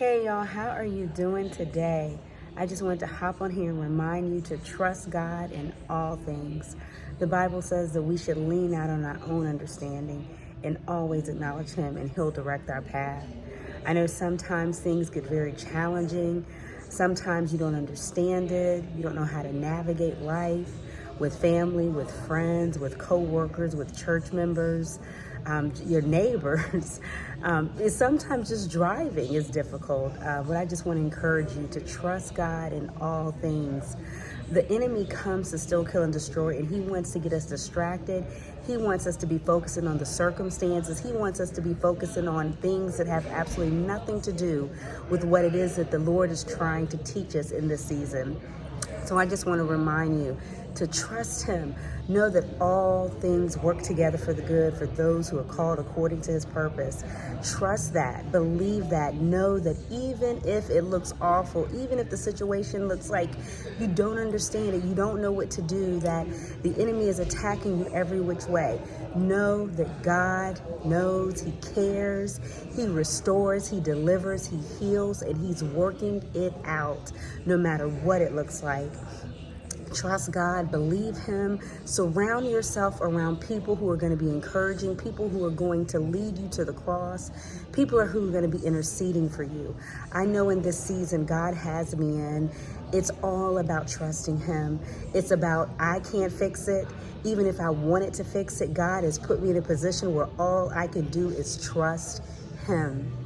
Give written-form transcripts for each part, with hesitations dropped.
Hey y'all, how are you doing today? I just wanted to hop on here and remind you to trust God in all things. The Bible says that we should lean out on our own understanding and always acknowledge Him, and He'll direct our path. I know sometimes things get very challenging. Sometimes you don't understand it. You don't know how to navigate life with family, with friends, with co-workers, with church members, your neighbors. It's sometimes just driving is difficult, but I just want to encourage you to trust God in all things. The enemy comes to steal, kill, and destroy, and he wants to get us distracted. He wants us to be focusing on the circumstances. He wants us to be focusing on things that have absolutely nothing to do with what it is that the Lord is trying to teach us in this season. So I just want to remind you to trust Him. Know that all things work together for the good for those who are called according to His purpose. Trust that. Believe that. Know that even if it looks awful, even if the situation looks like you don't understand it, you don't know what to do, that the enemy is attacking you every which way. Know that God knows, He cares, He restores, He delivers, He heals, and He's working it out no matter what it looks like. Trust God, believe Him, surround yourself around people who are going to be encouraging, people who are going to lead you to the cross, people who are going to be interceding for you. I know in this season God has me in. It's all about trusting Him. It's about, I can't fix it. Even if I wanted to fix it, God has put me in a position where all I can do is trust Him.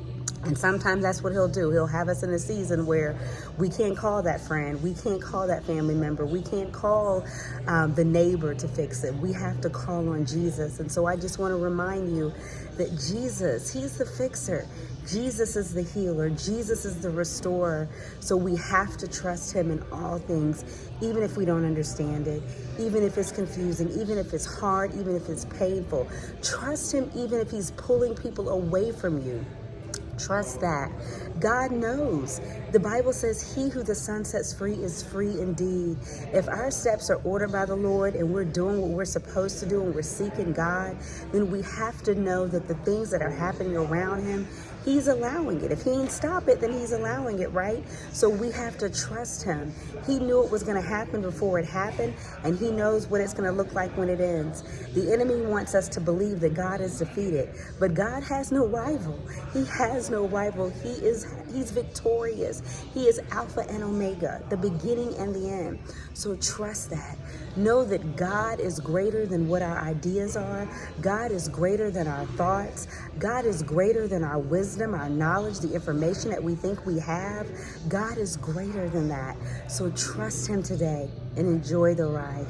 And sometimes that's what He'll do. He'll have us in a season where we can't call that friend. We can't call that family member. We can't call the neighbor to fix it. We have to call on Jesus. And so I just want to remind you that Jesus, He's the fixer. Jesus is the healer. Jesus is the restorer. So we have to trust Him in all things, even if we don't understand it, even if it's confusing, even if it's hard, even if it's painful. Trust Him even if He's pulling people away from you. Trust that. God knows. The Bible says, he who the Son sets free is free indeed. If our steps are ordered by the Lord and we're doing what we're supposed to do and we're seeking God, then we have to know that the things that are happening around Him, He's allowing it. If He ain't stop it, then He's allowing it, right? So we have to trust Him. He knew it was going to happen before it happened, and He knows what it's going to look like when it ends. The enemy wants us to believe that God is defeated, but God has no rival. He has no rival. He's victorious. He is Alpha and Omega, the beginning and the end. So trust that. Know that God is greater than what our ideas are. God is greater than our thoughts. God is greater than our wisdom, our knowledge, the information that we think we have. God is greater than that. So trust Him today and enjoy the ride.